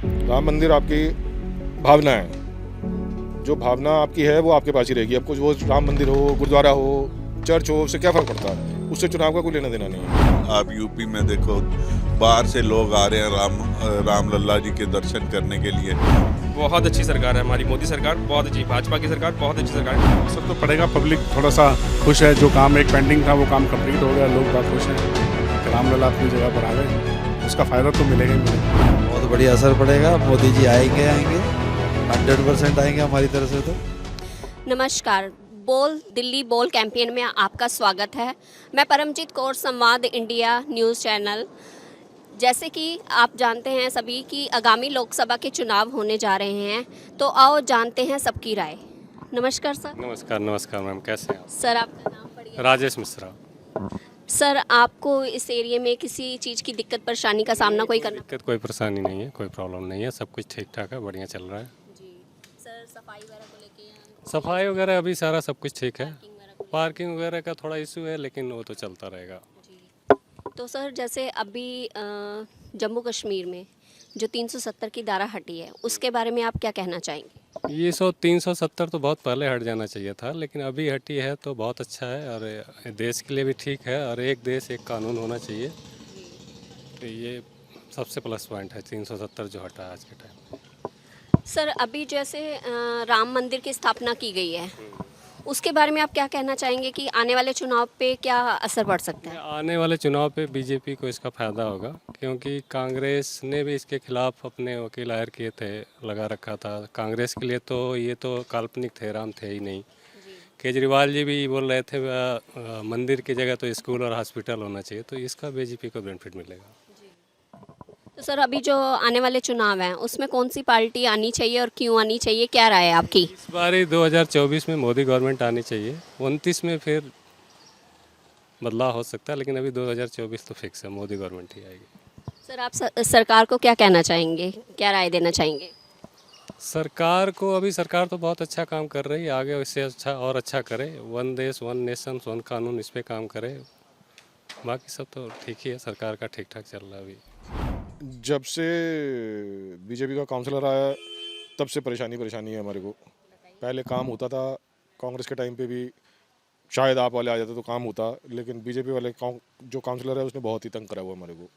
राम मंदिर आपकी भावना है। जो भावना आपकी है वो आपके पास ही रहेगी। अब कुछ वो राम मंदिर हो, गुरुद्वारा हो, चर्च हो, उससे क्या फ़र्क पड़ता है? उससे चुनाव का कोई लेना देना नहीं है। आप यूपी में देखो, बाहर से लोग आ रहे हैं राम लल्ला जी के दर्शन करने के लिए। बहुत अच्छी सरकार है हमारी, मोदी सरकार बहुत अच्छी, भाजपा की सरकार बहुत अच्छी सरकार है। असर तो पड़ेगा, पब्लिक थोड़ा सा खुश है। जो काम एक पेंडिंग था वो काम कंप्लीट हो गया, लोग बात खुश हैं कि रामलला अपनी जगह पर आ गए, उसका फ़ायदा तो मिलेगा ही मिलेगा। बहुत बढ़िया असर पड़ेगा। मोदी जी आएंगे 100% आएंगे हमारी तरफ से तो। नमस्कार, दिल्ली बोल कैंपेन में आपका स्वागत है। मैं परमजीत कौर, संवाद इंडिया न्यूज़ चैनल। जैसे कि आप जानते हैं सभी कि आगामी लोकसभा के चुनाव होने जा रहे हैं, तो आओ जानते हैं सबकी राय। नमस्कार सर। नमस्कार मैम, कैसे हैं आप? सर आपका नाम पढ़िए। राजेश मिश्रा। सर आपको इस एरिया में किसी चीज़ की दिक्कत परेशानी का सामना कोई करना? दिक्कत कोई परेशानी नहीं है, कोई प्रॉब्लम नहीं है, सब कुछ ठीक ठाक है, बढ़िया चल रहा है। जी सर, सफाई वगैरह को लेके सफाई वगैरह अभी सारा सब कुछ ठीक है। पार्किंग वगैरह को पार्किंग वगैरह का थोड़ा इशू है, लेकिन वो तो चलता रहेगा। जी। तो सर जैसे अभी जम्मू कश्मीर में जो 370 की धारा हटी है, उसके बारे में आप क्या कहना चाहेंगे? ये 370 तो बहुत पहले हट जाना चाहिए था, लेकिन अभी हटी है तो बहुत अच्छा है और देश के लिए भी ठीक है। और एक देश एक कानून होना चाहिए, तो ये सबसे प्लस पॉइंट है 370 जो हटा है आज के टाइम। सर अभी जैसे राम मंदिर की स्थापना की गई है, उसके बारे में आप क्या कहना चाहेंगे कि आने वाले चुनाव पे क्या असर पड़ सकता है? आने वाले चुनाव पे बीजेपी को इसका फायदा होगा, क्योंकि कांग्रेस ने भी इसके खिलाफ अपने वकील हायर किए थे, लगा रखा था। कांग्रेस के लिए तो ये तो काल्पनिक थे, राम थे ही नहीं। केजरीवाल जी भी बोल रहे थे मंदिर की जगह तो स्कूल और हॉस्पिटल होना चाहिए, तो इसका बीजेपी को बेनिफिट मिलेगा। तो सर अभी जो आने वाले चुनाव हैं, उसमें कौन सी पार्टी आनी चाहिए और क्यों आनी चाहिए, क्या राय है आपकी? इस बार 2024 में मोदी गवर्नमेंट आनी चाहिए, 29 में फिर बदलाव हो सकता है, लेकिन अभी 2024 तो फिक्स है, मोदी गवर्नमेंट ही आएगी। सर आप सरकार को क्या कहना चाहेंगे, क्या राय देना चाहेंगे? सरकार को, अभी सरकार तो बहुत अच्छा काम कर रही है, आगे इससे अच्छा और अच्छा करे। वन देश वन नेशन वन कानून, इस पे काम करे। बाकी सब तो ठीक ही है, सरकार का ठीक ठाक चल रहा है अभी। जब से बीजेपी का काउंसलर आया तब से परेशानी है हमारे को। पहले काम होता था, कांग्रेस के टाइम पे भी शायद आप वाले आ जाते तो काम होता, लेकिन बीजेपी वाले जो काउंसलर है उसने बहुत ही तंग करा हुआ हमारे को।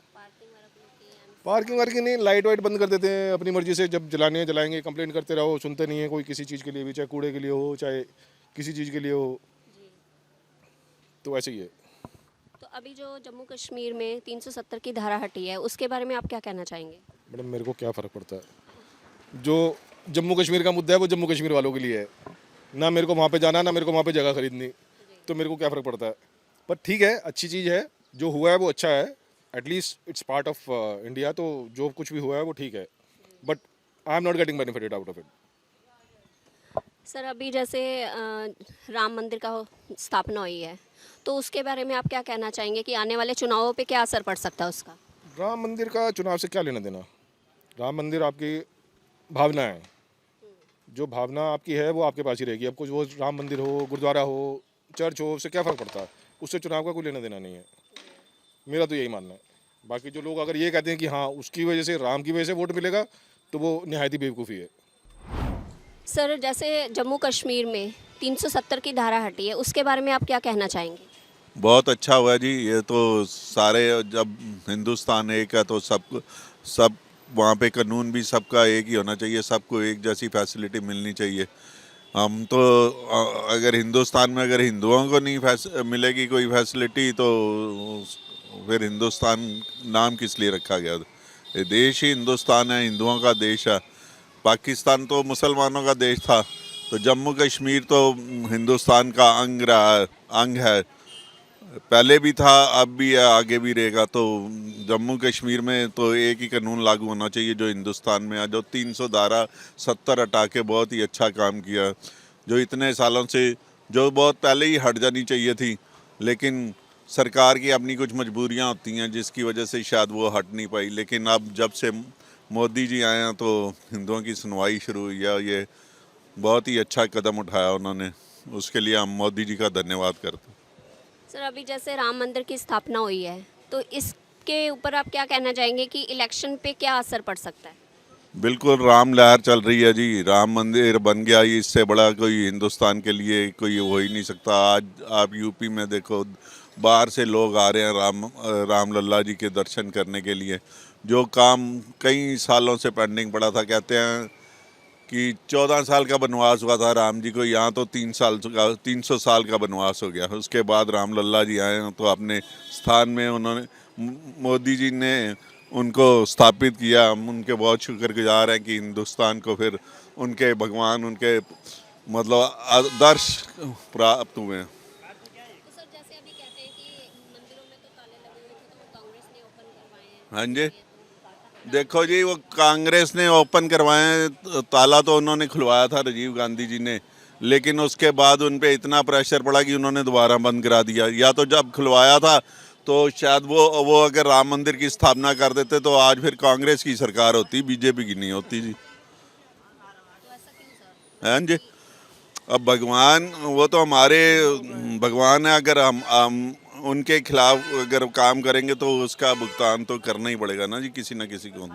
पार्किंग वार्किंग नहीं, लाइट वाइट बंद कर देते हैं अपनी मर्जी से, जब जलाने हैं जलाएंगे, कंप्लेंट करते रहो, सुनते नहीं है कोई किसी चीज़ के लिए भी, चाहे कूड़े के लिए हो चाहे किसी चीज़ के लिए हो। तो ऐसे ही है। तो अभी जो जम्मू कश्मीर में 370 की धारा हटी है, उसके बारे में आप क्या कहना चाहेंगे? मैडम मेरे को क्या फ़र्क पड़ता है? जो जम्मू कश्मीर का मुद्दा है वो जम्मू कश्मीर वालों के लिए है ना। मेरे को वहाँ पे जाना, ना मेरे को वहाँ पे जगह खरीदनी, तो मेरे को क्या फ़र्क पड़ता है? पर ठीक है, अच्छी चीज़ है, जो हुआ है वो अच्छा है। At least it's part of India, तो जो कुछ भी हुआ है वो ठीक है, but I am not getting benefited out of it. Sir अभी जैसे राम मंदिर का स्थापना हुई है, तो उसके बारे में आप क्या कहना चाहेंगे कि आने वाले चुनावों पे क्या असर पड़ सकता है उसका? राम मंदिर का चुनाव से क्या लेना देना? राम मंदिर आपकी भावना है। जो भावना आपकी है वो आपके पास ही रहेगी। अब कुछ वो राम मंदिर हो, गुरुद्वारा हो, चर्च हो, उससे क्या फ़र्क पड़ता है? उससे चुनाव का कोई लेना देना नहीं है। मेरा तो यही मानना है। बाकी जो लोग अगर ये कहते हैं कि हाँ उसकी वजह से, राम की वजह से वोट मिलेगा, तो वो निहायत ही बेवकूफ़ी है। सर जैसे जम्मू कश्मीर में 370 की धारा हटी है, उसके बारे में आप क्या कहना चाहेंगे? बहुत अच्छा हुआ जी। ये तो सारे, जब हिंदुस्तान एक है तो सब वहाँ पे कानून भी सबका एक ही होना चाहिए, सबको एक जैसी फैसिलिटी मिलनी चाहिए। हम तो अगर हिंदुस्तान में अगर हिंदुओं को नहीं मिलेगी कोई फैसिलिटी, तो फिर हिंदुस्तान नाम किस लिए रखा गया? ये देश ही हिंदुस्तान है, हिंदुओं का देश है। पाकिस्तान तो मुसलमानों का देश था, तो जम्मू कश्मीर तो हिंदुस्तान का अंग है। पहले भी था, अब भी है, आगे भी रहेगा। तो जम्मू कश्मीर में तो एक ही कानून लागू होना चाहिए जो हिंदुस्तान में है। जो 370 हटा के बहुत ही अच्छा काम किया, जो इतने सालों से, जो बहुत पहले ही हट जानी चाहिए थी, लेकिन सरकार की अपनी कुछ मजबूरियां होती हैं जिसकी वजह से शायद वो हट नहीं पाई। लेकिन अब जब से मोदी जी आए हैं तो हिंदुओं की सुनवाई शुरू हुई है। ये बहुत ही अच्छा कदम उठाया उन्होंने, उसके लिए हम मोदी जी का धन्यवाद करते हैं। सर अभी जैसे राम मंदिर की स्थापना हुई है, तो इसके ऊपर आप क्या कहना चाहेंगे कि इलेक्शन पे क्या असर पड़ सकता है? बिल्कुल राम लहर चल रही है जी। राम मंदिर बन गया, इससे बड़ा कोई हिंदुस्तान के लिए कोई हो ही नहीं सकता। आज आप यूपी में देखो, बाहर से लोग आ रहे हैं राम लल्ला जी के दर्शन करने के लिए। जो काम कई सालों से पेंडिंग पड़ा था, कहते हैं कि 14 साल का बनवास हुआ था राम जी को, यहाँ तो 300 साल का बनवास हो गया। उसके बाद राम लल्ला जी आए हैं तो अपने स्थान में उन्होंने, मोदी जी ने उनको स्थापित किया। हम उनके बहुत शुक्रगुजार हैं कि हिंदुस्तान को फिर उनके भगवान, उनके मतलब आदर्श प्राप्त हुए हैं। सर जैसे अभी कहते हैं कि मंदिरों में तो ताले लगे हुए थे, तो वो कांग्रेस ने ओपन करवाए हैं। हाँ जी, देखो जी, वो कांग्रेस ने ओपन करवाए, ताला तो उन्होंने खुलवाया था राजीव गांधी जी ने, लेकिन उसके बाद उन पे इतना प्रेशर पड़ा कि उन्होंने दोबारा बंद करा दिया। या तो जब खुलवाया था तो शायद वो अगर राम मंदिर की स्थापना कर देते तो आज फिर कांग्रेस की सरकार होती, बीजेपी की नहीं होती जी। हैं जी, अब भगवान, वो तो हमारे भगवान है। अगर हम उनके खिलाफ अगर काम करेंगे तो उसका भुगतान तो करना ही पड़ेगा ना जी, किसी ना किसी को।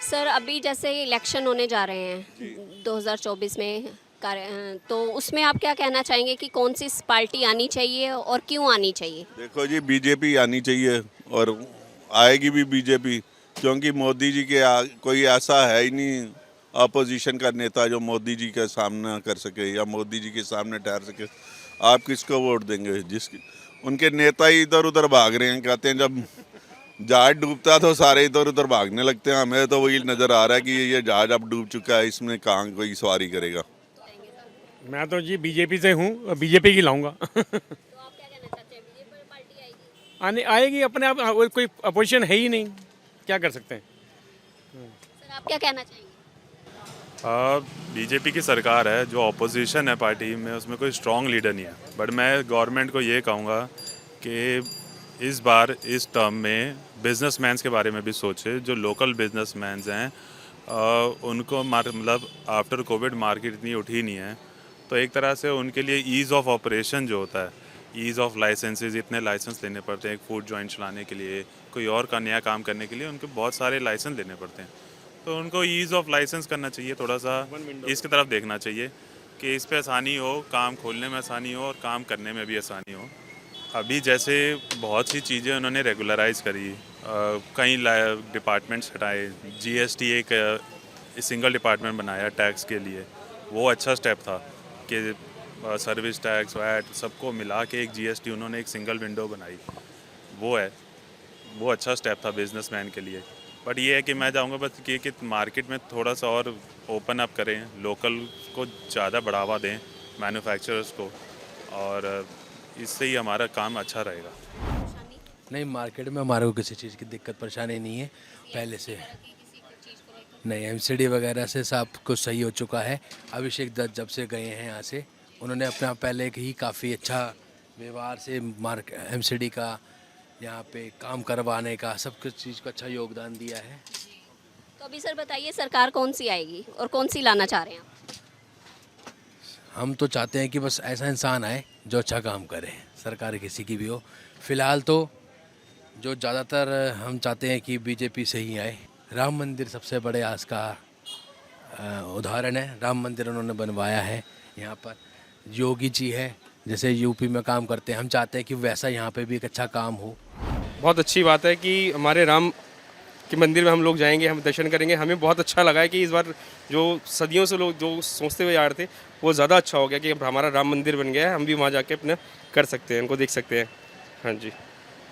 सर अभी जैसे इलेक्शन होने जा रहे हैं 2024 में, तो उसमें आप क्या कहना चाहेंगे कि कौन सी पार्टी आनी चाहिए और क्यों आनी चाहिए? देखो जी, बीजेपी आनी चाहिए और आएगी भी बीजेपी, क्योंकि मोदी जी के कोई ऐसा है ही नहीं अपोजिशन का नेता जो मोदी जी का सामना कर सके या मोदी जी के सामने ठहर सके। आप किसको वोट देंगे? उनके नेता ही इधर उधर भाग रहे हैं। कहते हैं जब जहाज डूबता तो सारे इधर उधर भागने लगते हैं। हमें तो वही नज़र आ रहा है कि ये जहाज अब डूब चुका है, इसमें कहाँ कोई सवारी करेगा। मैं तो जी बीजेपी से हूँ, बीजेपी की लाऊंगा। तो आप क्या कहना चाहते हैं, बीजेपी पार्टी आएगी? आएगी अपने आप, कोई अपोजिशन है ही नहीं, क्या कर सकते हैं। सर आप क्या कहना चाहेंगे? बीजेपी की सरकार है, जो अपोजिशन है पार्टी में उसमें कोई स्ट्रॉन्ग लीडर नहीं है। बट मैं गवर्नमेंट को ये कहूँगा कि इस बार इस टर्म में बिजनेसमैन्स के बारे में भी सोचे। जो लोकल बिजनेसमैन्स हैं उनको मतलब आफ्टर कोविड मार्केट इतनी उठी नहीं है, तो एक तरह से उनके लिए ईज़ ऑफ ऑपरेशन जो होता है, ईज़ ऑफ लाइसेंसेस, इतने लाइसेंस लेने पड़ते हैं एक फूड जॉइंट चलाने के लिए, कोई और का नया काम करने के लिए उनको बहुत सारे लाइसेंस लेने पड़ते हैं। तो उनको ईज़ ऑफ लाइसेंस करना चाहिए, थोड़ा सा इसकी तरफ देखना चाहिए कि इस पे आसानी हो, काम खोलने में आसानी हो और काम करने में भी आसानी हो। अभी जैसे बहुत सी चीज़ें उन्होंने रेगुलराइज करी, कई डिपार्टमेंट्स हटाए, जीएसटी एक सिंगल डिपार्टमेंट बनाया टैक्स के लिए, वो अच्छा स्टेप था कि सर्विस टैक्स, वैट सबको मिला के एक जीएसटी उन्होंने एक सिंगल विंडो बनाई, वो अच्छा स्टेप था बिजनेसमैन के लिए। बट ये है कि मैं चाहूँगा बस कि मार्केट में थोड़ा सा और ओपन अप करें, लोकल को ज़्यादा बढ़ावा दें, मैन्युफैक्चरर्स को, और इससे ही हमारा काम अच्छा रहेगा। नहीं, मार्केट में हमारे को किसी चीज़ की दिक्कत परेशानी नहीं है पहले से। नहीं, एमसीडी वगैरह से सब कुछ सही हो चुका है। अभिषेक दत्त जब से गए हैं यहाँ से, उन्होंने अपना पहले ही काफ़ी अच्छा व्यवहार से एमसीडी का यहाँ पे काम करवाने का सब कुछ चीज़ का अच्छा योगदान दिया है। तो अभी सर बताइए, सरकार कौन सी आएगी और कौन सी लाना चाह रहे हैं आप? हम तो चाहते हैं कि बस ऐसा इंसान आए जो अच्छा काम करे, सरकार किसी की भी हो। फ़िलहाल तो जो ज़्यादातर हम चाहते हैं कि बीजेपी से ही आए। राम मंदिर सबसे बड़े आज का उदाहरण है। राम मंदिर उन्होंने बनवाया है यहाँ पर। योगी जी है, जैसे यूपी में काम करते हैं, हम चाहते हैं कि वैसा यहाँ पे भी एक अच्छा काम हो। बहुत अच्छी बात है कि हमारे राम के मंदिर में हम लोग जाएंगे, हम दर्शन करेंगे। हमें बहुत अच्छा लगा है कि इस बार जो सदियों से लोग जो सोचते हुए आ रहे थे, वो ज़्यादा अच्छा हो गया कि हमारा राम मंदिर बन गया है। हम भी वहाँ जाके अपने कर सकते हैं, उनको देख सकते हैं। हाँ जी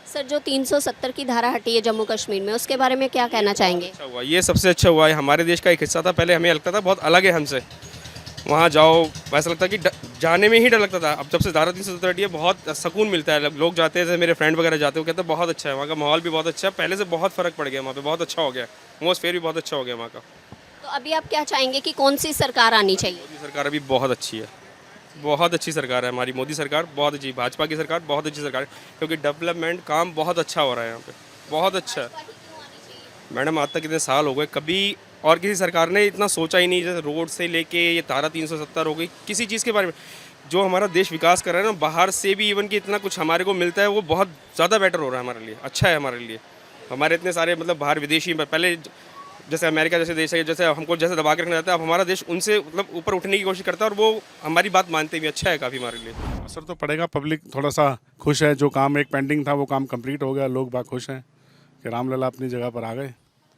सर, जो 370 की धारा हटी है जम्मू कश्मीर में, उसके बारे में क्या कहना चाहेंगे? अच्छा हुआ, ये सबसे अच्छा हुआ है। हमारे देश का एक हिस्सा था, पहले हमें लगता था बहुत अलग है हमसे, वहाँ जाओ वैसा लगता कि जाने में ही डर लगता था। अब जब से धारा 370 हटी है, बहुत सुकून मिलता है। लोग जाते हैं, जैसे मेरे फ्रेंड वगैरह जाते हैं, वो कहते हैं बहुत अच्छा है, वहाँ का माहौल भी बहुत अच्छा है, पहले से बहुत फ़र्क पड़ गया, वहाँ पे बहुत अच्छा हो गया, एटमॉस्फेयर भी बहुत अच्छा हो गया वहाँ का। तो अभी आप क्या चाहेंगे कि कौन सी सरकार आनी चाहिए? मोदी सरकार अभी बहुत अच्छी है, बहुत अच्छी सरकार है हमारी। मोदी सरकार बहुत अच्छी, भाजपा की सरकार बहुत अच्छी सरकार है, क्योंकि डेवलपमेंट काम बहुत अच्छा हो रहा है यहाँ पे, बहुत अच्छा है। मैडम आज तक इतने साल हो गए, कभी और किसी सरकार ने इतना सोचा ही नहीं, जैसे रोड से लेके ये धारा 370 हो गई, किसी चीज़ के बारे में। जो हमारा देश विकास कर रहा है ना, बाहर से भी इवन कि इतना कुछ हमारे को मिलता है, वो बहुत ज़्यादा बेटर हो रहा है हमारे लिए, अच्छा है हमारे लिए। हमारे इतने सारे मतलब बाहर विदेशी, पहले जैसे अमेरिका जैसे देश है, जैसे हमको जैसे दबा के रखना चाहता है, अब हमारा देश उनसे मतलब ऊपर उठने की कोशिश करता है और वो हमारी बात मानते भी, अच्छा है काफ़ी हमारे लिए। असर तो पड़ेगा, पब्लिक थोड़ा सा खुश है, जो काम एक पेंडिंग था वो काम कंप्लीट हो गया, लोग बाग खुश हैं कि रामलला अपनी जगह पर आ गए,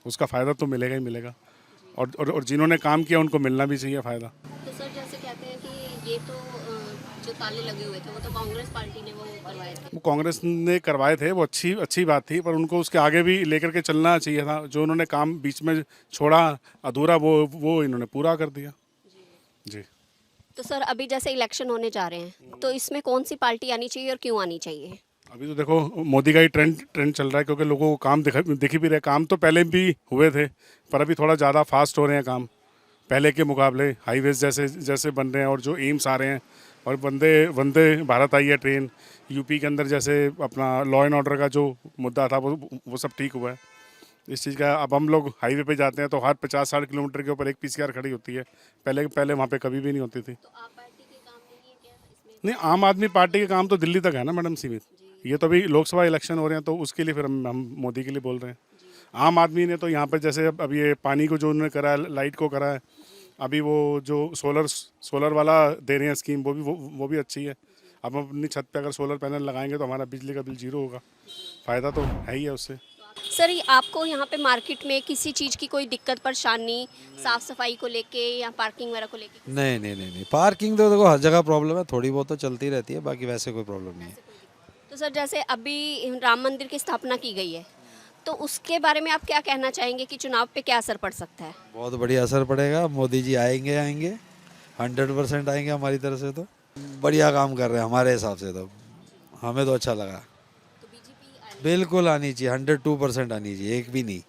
उसका फ़ायदा तो मिलेगा ही मिलेगा। और जिन्होंने काम किया उनको मिलना भी चाहिए फ़ायदा। तो सर जैसे कहते हैं कि ये तो जो ताले लगे हुए थे वो तो कांग्रेस पार्टी ने वो करवाए थे। वो कांग्रेस ने करवाए थे, वो अच्छी बात थी, पर उनको उसके आगे भी लेकर के चलना चाहिए था। जो उन्होंने काम बीच में छोड़ा अधूरा, वो इन्होंने पूरा कर दिया। जी। तो सर अभी जैसे इलेक्शन होने जा रहे हैं तो इसमें कौन सी पार्टी आनी चाहिए और क्यों आनी चाहिए? अभी तो देखो मोदी का ही ट्रेंड चल रहा है, क्योंकि लोगों को काम दिख भी रहे। काम तो पहले भी हुए थे, पर अभी थोड़ा ज़्यादा फास्ट हो रहे हैं काम पहले के मुकाबले। हाईवेज जैसे बन रहे हैं और जो एम्स आ रहे हैं, और वंदे भारत आई है ट्रेन। यूपी के अंदर जैसे अपना लॉ एंड ऑर्डर का जो मुद्दा था वो सब ठीक हुआ है इस चीज़ का। अब हम लोग हाईवे पे जाते हैं तो हर 50-60 किलोमीटर के ऊपर एक पीसीआर खड़ी होती है, पहले वहाँ पे कभी भी नहीं होती थी। तो आप पार्टी के काम नहीं है क्या इसमें? नहीं, आम आदमी पार्टी के काम तो दिल्ली तक है ना मैडम सीमित। ये तो अभी लोकसभा इलेक्शन हो रहे हैं, तो उसके लिए फिर हम मोदी के लिए बोल रहे हैं। आम आदमी ने तो यहाँ पर जैसे अब ये पानी को जो उन्होंने करा है, लाइट को करा है, अभी वो जो सोलर वाला दे रहे हैं स्कीम, वो भी अच्छी है। अब हम अपनी छत पे अगर सोलर पैनल लगाएंगे तो हमारा बिजली का बिल जीरो होगा, फ़ायदा तो है ही है उससे। सर ये आपको यहाँ पे मार्केट में किसी चीज़ की कोई दिक्कत परेशानी साफ सफाई को लेके या पार्किंग वगैरह को लेके? नहीं, पार्किंग तो देखो हर जगह प्रॉब्लम है, थोड़ी बहुत तो चलती रहती है, बाकी वैसे कोई प्रॉब्लम नहीं है। तो सर जैसे अभी राम मंदिर की स्थापना की गई है तो उसके बारे में आप क्या कहना चाहेंगे कि चुनाव पे क्या असर पड़ सकता है? बहुत बढ़िया असर पड़ेगा, मोदी जी आएंगे 100% आएंगे। हमारी तरफ से तो बढ़िया काम कर रहे हैं, हमारे हिसाब से तो हमें तो अच्छा लगा। तो बीजेपी बिल्कुल आनी चाहिए, 102% आनी चाहिए, एक भी नहीं।